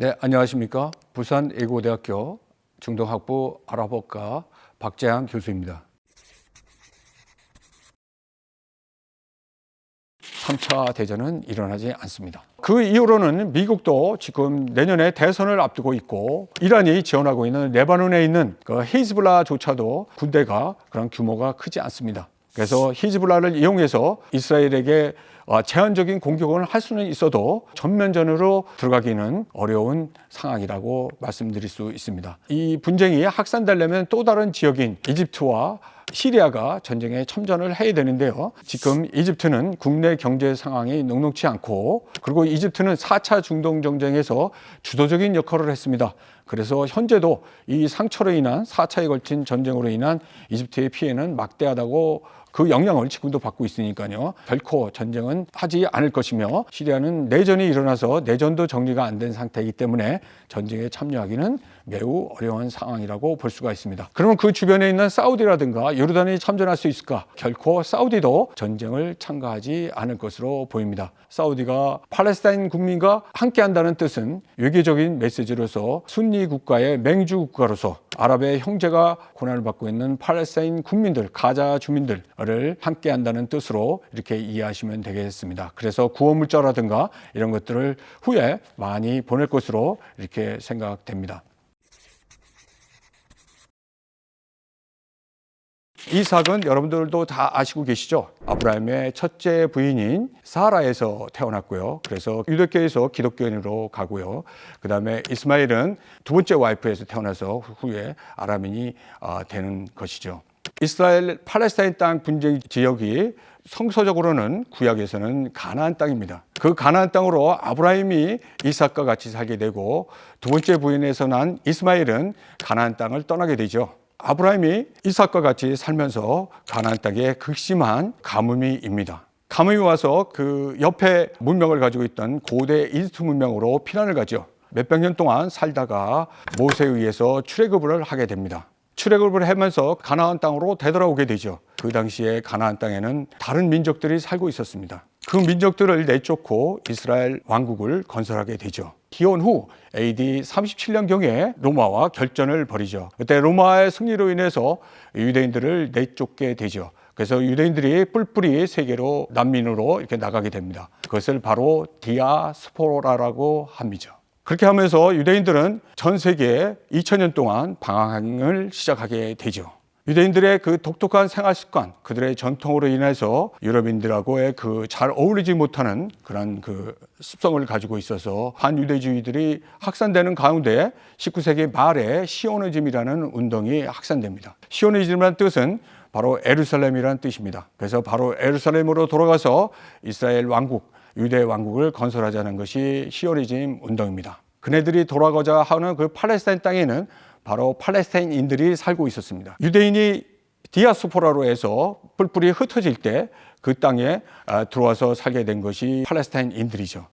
네, 안녕하십니까. 부산예고대학교 중동학부 아랍어과 박재양 교수입니다. 3차 대전은 일어나지 않습니다. 그 이후로는 미국도 지금 내년에 대선을 앞두고 있고 이란이 지원하고 있는 레바논에 있는 그 히즈볼라조차도 군대가 그런 규모가 크지 않습니다. 그래서 히즈볼라를 이용해서 이스라엘에게 제한적인 공격을 할 수는 있어도 전면전으로 들어가기는 어려운 상황이라고 말씀드릴 수 있습니다. 이 분쟁이 확산되려면 또 다른 지역인 이집트와 시리아가 전쟁에 참전을 해야 되는데요. 지금 이집트는 국내 경제 상황이 녹록지 않고, 그리고 이집트는 4차 중동 전쟁에서 주도적인 역할을 했습니다. 그래서 현재도 이 상처로 인한 4차에 걸친 전쟁으로 인한 이집트의 피해는 막대하다고 그 영향을 지금도 받고 있으니까요. 결코 전쟁은 하지 않을 것이며, 시리아는 내전이 일어나서 내전도 정리가 안 된 상태이기 때문에 전쟁에 참여하기는 매우 어려운 상황이라고 볼 수가 있습니다. 그러면 그 주변에 있는 사우디라든가 요르단이 참전할 수 있을까? 결코 사우디도 전쟁을 참가하지 않을 것으로 보입니다. 사우디가 팔레스타인 국민과 함께한다는 뜻은 외교적인 메시지로서 순니 국가의 맹주 국가로서 아랍의 형제가 고난을 받고 있는 팔레스타인 국민들, 가자 주민들을 함께한다는 뜻으로 이렇게 이해하시면 되겠습니다. 그래서 구호물자라든가 이런 것들을 후에 많이 보낼 것으로 이렇게 생각됩니다. 이삭은 여러분들도 다 아시고 계시죠? 아브라함의 첫째 부인인 사라에서 태어났고요. 그래서 유대교에서 기독교인으로 가고요. 그 다음에 이스마엘은 두 번째 와이프에서 태어나서 후에 아람인이 되는 것이죠. 이스라엘 팔레스타인 땅 분쟁 지역이 성서적으로는 구약에서는 가나안 땅입니다. 그 가나안 땅으로 아브라함이 이삭과 같이 살게 되고, 두 번째 부인에서 난 이스마엘은 가나안 땅을 떠나게 되죠. 아브라함이 이삭과 같이 살면서 가나안 땅에 극심한 가뭄이입니다. 가뭄이 와서 그 옆에 문명을 가지고 있던 고대 이집트 문명으로 피난을 가죠. 몇백 년 동안 살다가 모세에 의해서 출애굽을 하게 됩니다. 출애굽을 하면서 가나안 땅으로 되돌아오게 되죠. 그 당시에 가나안 땅에는 다른 민족들이 살고 있었습니다. 그 민족들을 내쫓고 이스라엘 왕국을 건설하게 되죠. 기원 후 AD 37년경에 로마와 결전을 벌이죠. 그때 로마의 승리로 인해서 유대인들을 내쫓게 되죠. 그래서 유대인들이 뿔뿔이 세계로 난민으로 이렇게 나가게 됩니다. 그것을 바로 디아스포라라고 합니다. 그렇게 하면서 유대인들은 전 세계에 2000년 동안 방황을 시작하게 되죠. 유대인들의 그 독특한 생활 습관, 그들의 전통으로 인해서 유럽인들하고의 그 잘 어울리지 못하는 그런 그 습성을 가지고 있어서 반유대주의들이 확산되는 가운데 19세기 말에 시오니즘이라는 운동이 확산됩니다. 시오니즘이라는 뜻은 바로 예루살렘이라는 뜻입니다. 그래서 바로 예루살렘으로 돌아가서 이스라엘 왕국, 유대 왕국을 건설하자는 것이 시오니즘 운동입니다. 그네들이 돌아가자 하는 그 팔레스타인 땅에는 바로 팔레스타인인들이 살고 있었습니다. 유대인이 디아스포라로 해서 뿔뿔이 흩어질 때 그 땅에 들어와서 살게 된 것이 팔레스타인인들이죠.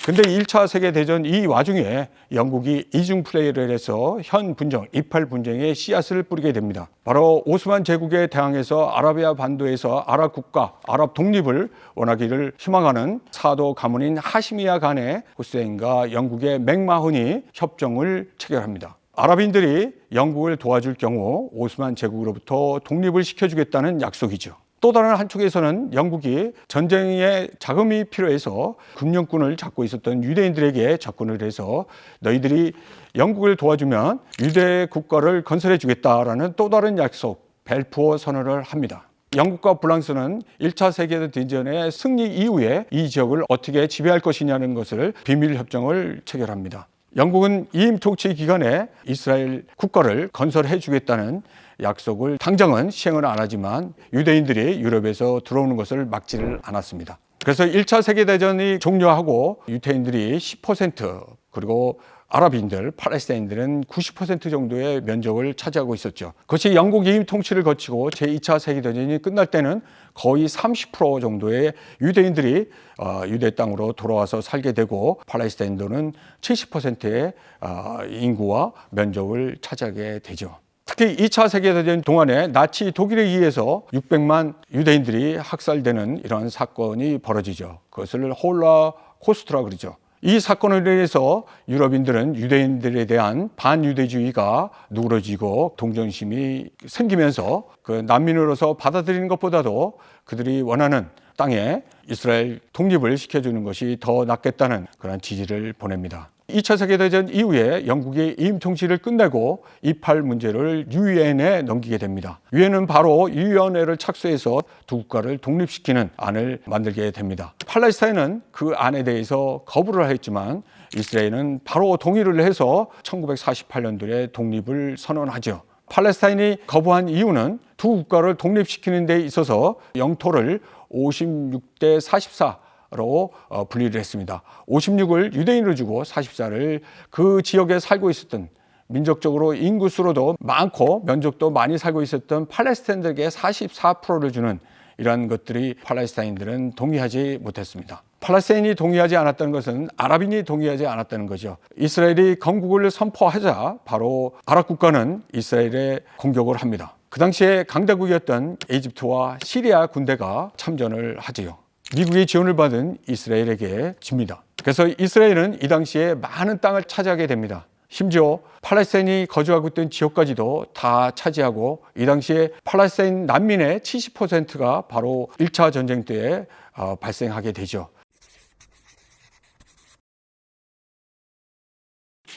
근데 1차 세계대전 이 와중에 영국이 이중 플레이를 해서 현 분쟁, 이팔 분쟁에 씨앗을 뿌리게 됩니다. 바로 오스만 제국에 대항해서 아라비아 반도에서 아랍 국가, 아랍 독립을 원하기를 희망하는 사도 가문인 하시미야 간의 후세인과 영국의 맥마훈이 협정을 체결합니다. 아랍인들이 영국을 도와줄 경우 오스만 제국으로부터 독립을 시켜주겠다는 약속이죠. 또 다른 한쪽에서는 영국이 전쟁에 자금이 필요해서 금령군을 잡고 있었던 유대인들에게 접근을 해서 너희들이 영국을 도와주면 유대 국가를 건설해 주겠다라는 또 다른 약속, 벨푸어 선언을 합니다. 영국과 프랑스는 1차 세계대전의 승리 이후에 이 지역을 어떻게 지배할 것이냐는 것을 비밀협정을 체결합니다. 영국은 이임 통치 기간에 이스라엘 국가를 건설해 주겠다는 약속을 당장은 시행을 안 하지만 유대인들이 유럽에서 들어오는 것을 막지를 않았습니다. 그래서 1차 세계대전이 종료하고 유대인들이 10%, 그리고 아랍인들, 팔레스타인들은 90% 정도의 면적을 차지하고 있었죠. 그것이 영국 이임 통치를 거치고 제2차 세계대전이 끝날 때는 거의 30% 정도의 유대인들이 유대 땅으로 돌아와서 살게 되고, 팔레스타인들은 70%의 인구와 면적을 차지하게 되죠. 특히 2차 세계대전 동안에 나치 독일에 의해서 600만 유대인들이 학살되는 이러한 사건이 벌어지죠. 그것을 홀로코스트라 그러죠. 이 사건을 인해서 유럽인들은 유대인들에 대한 반유대주의가 누그러지고 동정심이 생기면서 그 난민으로서 받아들이는 것보다도 그들이 원하는 땅에 이스라엘 독립을 시켜주는 것이 더 낫겠다는 그런 지지를 보냅니다. 2차 세계대전 이후에 영국이 이임 통치를 끝내고 이팔 문제를 유엔에 넘기게 됩니다. 유엔은 바로 이 위원회를 착수해서 두 국가를 독립시키는 안을 만들게 됩니다. 팔레스타인은 그 안에 대해서 거부를 했지만 이스라엘은 바로 동의를 해서 1948년도에 독립을 선언하죠. 팔레스타인이 거부한 이유는 두 국가를 독립시키는 데 있어서 영토를 56대 44로 분리를 했습니다. 56을 유대인으로 주고 44를 그 지역에 살고 있었던 민족적으로 인구수로도 많고 면적도 많이 살고 있었던 팔레스타인들에게 44%를 주는 이러한 것들이 팔레스타인들은 동의하지 못했습니다. 팔레스타인이 동의하지 않았다는 것은 아랍인이 동의하지 않았다는 거죠. 이스라엘이 건국을 선포하자 바로 아랍 국가는 이스라엘에 공격을 합니다. 그 당시에 강대국이었던 이집트와 시리아 군대가 참전을 하지요. 미국의 지원을 받은 이스라엘에게 집니다. 그래서 이스라엘은 이 당시에 많은 땅을 차지하게 됩니다. 심지어 팔레스타인이 거주하고 있던 지역까지도 다 차지하고 이 당시에 팔레스타인 난민의 70%가 바로 1차 전쟁 때에 발생하게 되죠.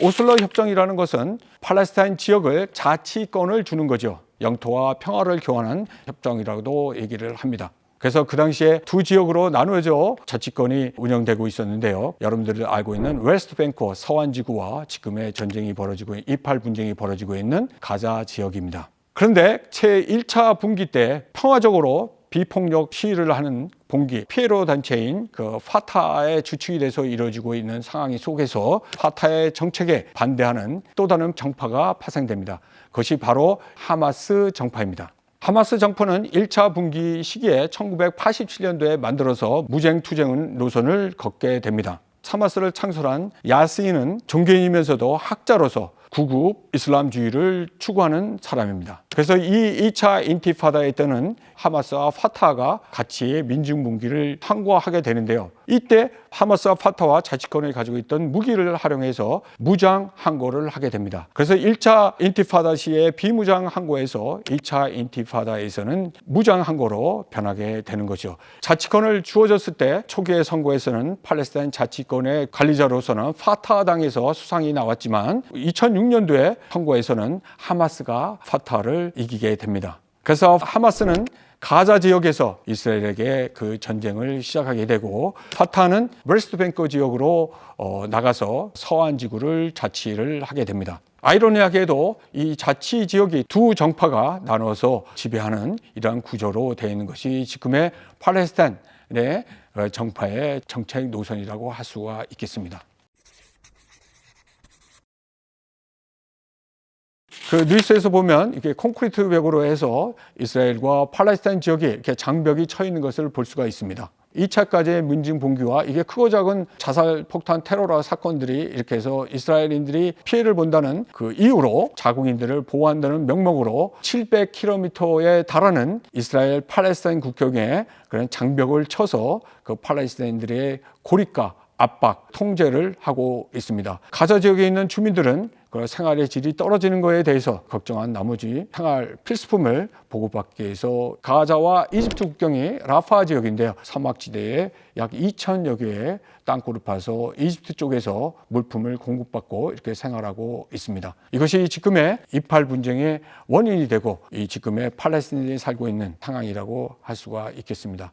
오슬로 협정이라는 것은 팔레스타인 지역을 자치권을 주는 거죠. 영토와 평화를 교환한 협정이라고도 얘기를 합니다. 그래서 그 당시에 두 지역으로 나누어져 자치권이 운영되고 있었는데요. 여러분들이 알고 있는 웨스트뱅크 서안 지구와 지금의 전쟁이 벌어지고 이팔 분쟁이 벌어지고 있는 가자 지역입니다. 그런데 제1차 분기 때 평화적으로 비폭력 시위를 하는 봉기 피에로 단체인 그 파타의 주축이 돼서 이루어지고 있는 상황 속에서 파타의 정책에 반대하는 또 다른 정파가 파생됩니다. 그것이 바로 하마스 정파입니다. 하마스 정파는 1차 분기 시기에 1987년도에 만들어서 무쟁투쟁 노선을 걷게 됩니다. 하마스를 창설한 야스인은 종교인이면서도 학자로서 구급 이슬람주의를 추구하는 사람입니다. 그래서 이 2차 인티파다에 때는 하마스와 파타가 같이 민중분기를 항거하게 되는데요. 이때 하마스와 파타와 자치권을 가지고 있던 무기를 활용해서 무장 항거를 하게 됩니다. 그래서 1차 인티파다 시에 비무장 항거에서 2차 인티파다에서는 무장 항거로 변하게 되는 거죠. 자치권을 주어졌을 때 초기의 선거에서는 팔레스타인 자치권의 관리자로서는 파타당에서 수상이 나왔지만 2006년도에 선거에서는 하마스가 파타를 이기게 됩니다. 그래서 하마스는 가자 지역에서 이스라엘에게 그 전쟁을 시작하게 되고 파타는 웨스트뱅크 지역으로 나가서 서안 지구를 자치를 하게 됩니다. 아이러니하게도 이 자치 지역이 두 정파가 나눠서 지배하는 이러한 구조로 되어 있는 것이 지금의 팔레스타인의 정파의 정책 노선이라고 할 수가 있겠습니다. 그 뉴스에서 보면 이렇게 콘크리트 벽으로 해서 이스라엘과 팔레스타인 지역에 이렇게 장벽이 쳐 있는 것을 볼 수가 있습니다. 2차까지의 민중 봉기와 이게 크고 작은 자살 폭탄 테러라 사건들이 이렇게 해서 이스라엘인들이 피해를 본다는 그 이유로 자국인들을 보호한다는 명목으로 700km에 달하는 이스라엘 팔레스타인 국경에 그런 장벽을 쳐서 그 팔레스타인들의 고립과 압박, 통제를 하고 있습니다. 가자 지역에 있는 주민들은 그 생활의 질이 떨어지는 것에 대해서 걱정한 나머지 생활 필수품을 보급받기 위해서 가자와 이집트 국경이 라파 지역인데요. 사막지대에 약 2,000여 개의 땅굴을 파서 이집트 쪽에서 물품을 공급받고 이렇게 생활하고 있습니다. 이것이 지금의 이팔 분쟁의 원인이 되고 이 지금의 팔레스타인이 살고 있는 상황이라고 할 수가 있겠습니다.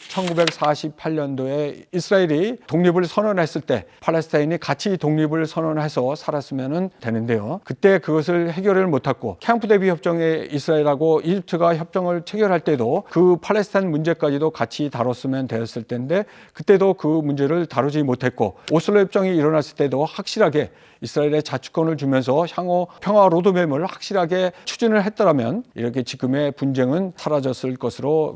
1948년도에 이스라엘이 독립을 선언했을 때 팔레스타인이 같이 독립을 선언해서 살았으면 되는데요. 그때 그것을 해결을 못했고 캠프 데이비드 협정에 이스라엘하고 이집트가 협정을 체결할 때도 그 팔레스타인 문제까지도 같이 다뤘으면 되었을 텐데 그때도 그 문제를 다루지 못했고 오슬로 협정이 일어났을 때도 확실하게 이스라엘의 자주권을 주면서 향후 평화 로드맵을 확실하게 추진을 했더라면 이렇게 지금의 분쟁은 사라졌을 것으로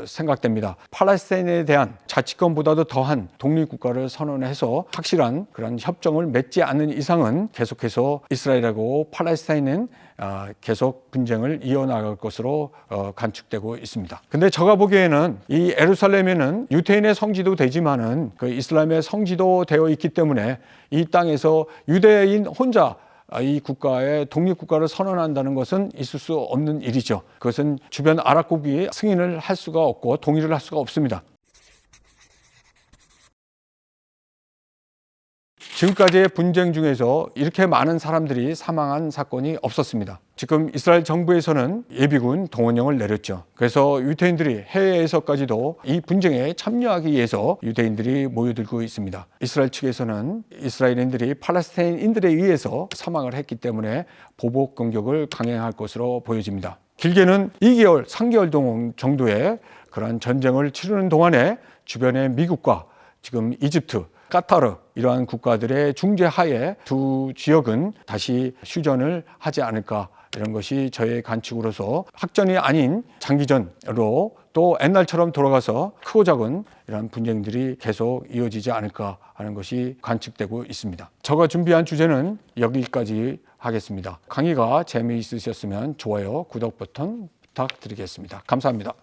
생각됩니다. 팔레스타인에 대한 자치권보다도 더한 독립국가를 선언해서 확실한 그런 협정을 맺지 않는 이상은 계속해서 이스라엘하고 팔레스타인은 계속 분쟁을 이어나갈 것으로 관측되고 있습니다. 근데 제가 보기에는 이 예루살렘에는 유대인의 성지도 되지만은 그 이슬람의 성지도 되어 있기 때문에 이 땅에서 유대인 혼자 이 국가의 독립국가를 선언한다는 것은 있을 수 없는 일이죠. 그것은 주변 아랍국이 승인을 할 수가 없고 동의를 할 수가 없습니다. 지금까지의 분쟁 중에서 이렇게 많은 사람들이 사망한 사건이 없었습니다. 지금 이스라엘 정부에서는 예비군 동원령을 내렸죠. 그래서 유대인들이 해외에서까지도 이 분쟁에 참여하기 위해서 유대인들이 모여들고 있습니다. 이스라엘 측에서는 이스라엘인들이 팔레스타인인들에 의해서 사망을 했기 때문에 보복 공격을 강행할 것으로 보여집니다. 길게는 2개월, 3개월 정도의 그런 전쟁을 치르는 동안에 주변의 미국과 지금 이집트, 카타르 이러한 국가들의 중재하에 두 지역은 다시 휴전을 하지 않을까, 이런 것이 저의 관측으로서 학전이 아닌 장기전으로 또 옛날처럼 돌아가서 크고 작은 이런 분쟁들이 계속 이어지지 않을까 하는 것이 관측되고 있습니다. 제가 준비한 주제는 여기까지 하겠습니다. 강의가 재미있으셨으면 좋아요, 구독 버튼 부탁드리겠습니다. 감사합니다.